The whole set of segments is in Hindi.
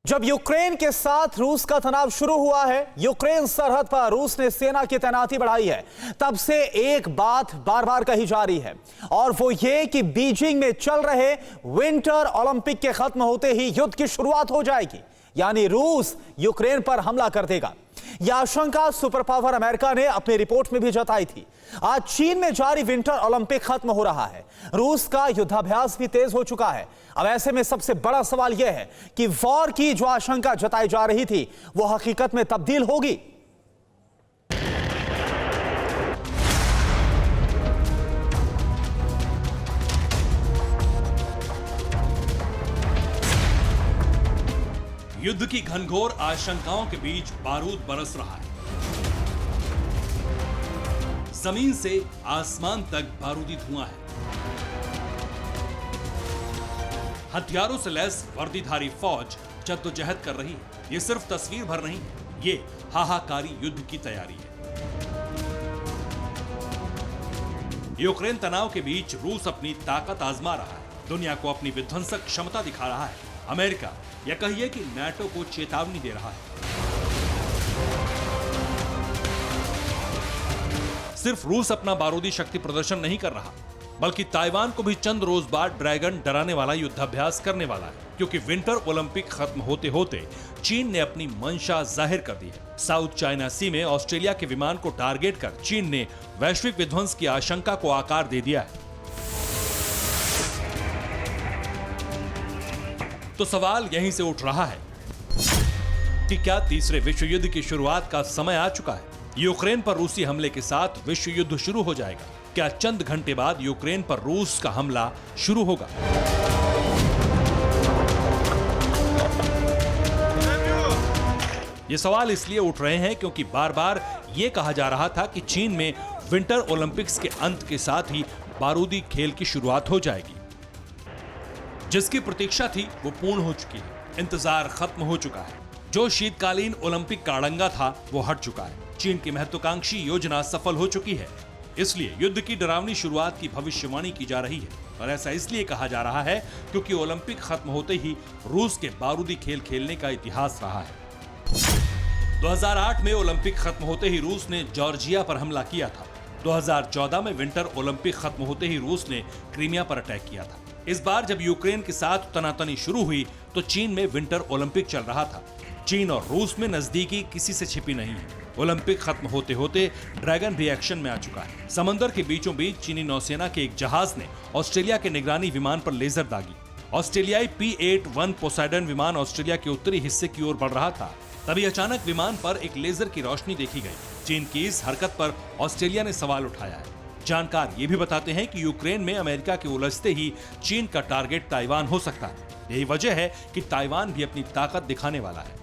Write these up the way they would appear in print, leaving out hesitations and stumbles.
जब यूक्रेन के साथ रूस का तनाव शुरू हुआ है, यूक्रेन सरहद पर रूस ने सेना की तैनाती बढ़ाई है, तब से एक बात बार बार कही जा रही है और वो ये कि बीजिंग में चल रहे विंटर ओलंपिक के खत्म होते ही युद्ध की शुरुआत हो जाएगी, यानी रूस यूक्रेन पर हमला कर देगा। यह आशंका सुपर पावर अमेरिका ने अपनी रिपोर्ट में भी जताई थी। आज चीन में जारी विंटर ओलंपिक खत्म हो रहा है, रूस का युद्धाभ्यास भी तेज हो चुका है। अब ऐसे में सबसे बड़ा सवाल यह है कि वॉर की जो आशंका जताई जा रही थी वो हकीकत में तब्दील होगी। युद्ध की घनघोर आशंकाओं के बीच बारूद बरस रहा है। जमीन से आसमान तक बारूदी धुआं है। हथियारों से लैस वर्दीधारी फौज जद्दोजहद कर रही है। ये सिर्फ तस्वीर भर नहीं, ये हाहाकारी युद्ध की तैयारी है। यूक्रेन तनाव के बीच रूस अपनी ताकत आजमा रहा है, दुनिया को अपनी विध्वंसक क्षमता दिखा रहा है। अमेरिका या कहिए कि नाटो को चेतावनी दे रहा है। सिर्फ रूस अपना बारूदी शक्ति प्रदर्शन नहीं कर रहा, बल्कि ताइवान को भी चंद रोज बाद ड्रैगन डराने वाला युद्धाभ्यास करने वाला है, क्योंकि विंटर ओलंपिक खत्म होते होते चीन ने अपनी मंशा जाहिर कर दी है। साउथ चाइना सी में ऑस्ट्रेलिया के विमान को टारगेट कर चीन ने वैश्विक विध्वंस की आशंका को आकार दे दिया है। तो सवाल यहीं से उठ रहा है कि क्या तीसरे विश्व युद्ध की शुरुआत का समय आ चुका है? यूक्रेन पर रूसी हमले के साथ विश्व युद्ध शुरू हो जाएगा? क्या चंद घंटे बाद यूक्रेन पर रूस का हमला शुरू होगा? ये सवाल इसलिए उठ रहे हैं क्योंकि बार बार यह कहा जा रहा था कि चीन में विंटर ओलंपिक्स के अंत के साथ ही बारूदी खेल की शुरुआत हो जाएगी। जिसकी प्रतीक्षा थी वो पूर्ण हो चुकी है। इंतजार खत्म हो चुका है। जो शीतकालीन ओलंपिक का अड़ंगा था वो हट चुका है। चीन की महत्वाकांक्षी योजना सफल हो चुकी है। इसलिए युद्ध की डरावनी शुरुआत की भविष्यवाणी की जा रही है, और ऐसा इसलिए कहा जा रहा है क्योंकि ओलंपिक खत्म होते ही रूस के बारूदी खेल खेलने का इतिहास रहा है। 2008 में ओलंपिक खत्म होते ही रूस ने जॉर्जिया पर हमला किया था। 2014 में विंटर ओलंपिक खत्म होते ही रूस ने क्रीमिया पर अटैक किया था। इस बार जब यूक्रेन के साथ तनातनी शुरू हुई तो चीन में विंटर ओलंपिक चल रहा था। चीन और रूस में नजदीकी किसी से छिपी नहीं है। ओलंपिक खत्म होते होते ड्रैगन भी एक्शन में आ चुका है। समंदर के बीचों बीच चीनी नौसेना के एक जहाज ने ऑस्ट्रेलिया के निगरानी विमान पर लेजर दागी। ऑस्ट्रेलियाई P-81 पोसाइडन विमान ऑस्ट्रेलिया के उत्तरी हिस्से की ओर बढ़ रहा था। तभी अचानक विमान पर एक लेजर की रोशनी देखी गई। चीन की इस हरकत पर ऑस्ट्रेलिया ने सवाल उठाया है। जानकार ये भी बताते हैं कि यूक्रेन में अमेरिका के उलझते ही चीन का टारगेट ताइवान हो सकता है। यही वजह है कि ताइवान भी अपनी ताकत दिखाने वाला है।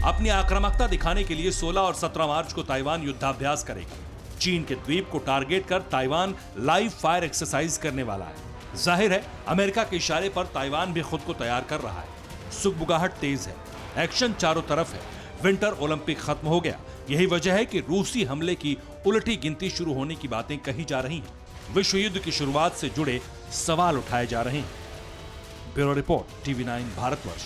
अपनी आक्रामकता दिखाने के लिए 16 और 17 मार्च को ताइवान युद्धाभ्यास करेगा। चीन के द्वीप को टारगेट कर ताइवान लाइव फायर एक्सरसाइज करने वाला है। जाहिर है अमेरिका के इशारे पर ताइवान भी खुद को तैयार कर रहा है। सुगबुगाहट तेज है, एक्शन चारों तरफ है। विंटर ओलंपिक खत्म हो गया, यही वजह है कि रूसी हमले की उलटी गिनती शुरू होने की बातें कही जा रही हैं। विश्व युद्ध की शुरुआत से जुड़े सवाल उठाए जा रहे हैं। Bureau report, TV9 Bharatvarsh.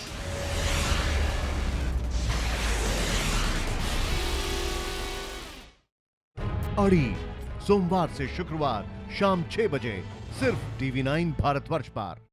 अड़ी सोमवार से शुक्रवार शाम 6 बजे सिर्फ TV9 भारतवर्ष पर।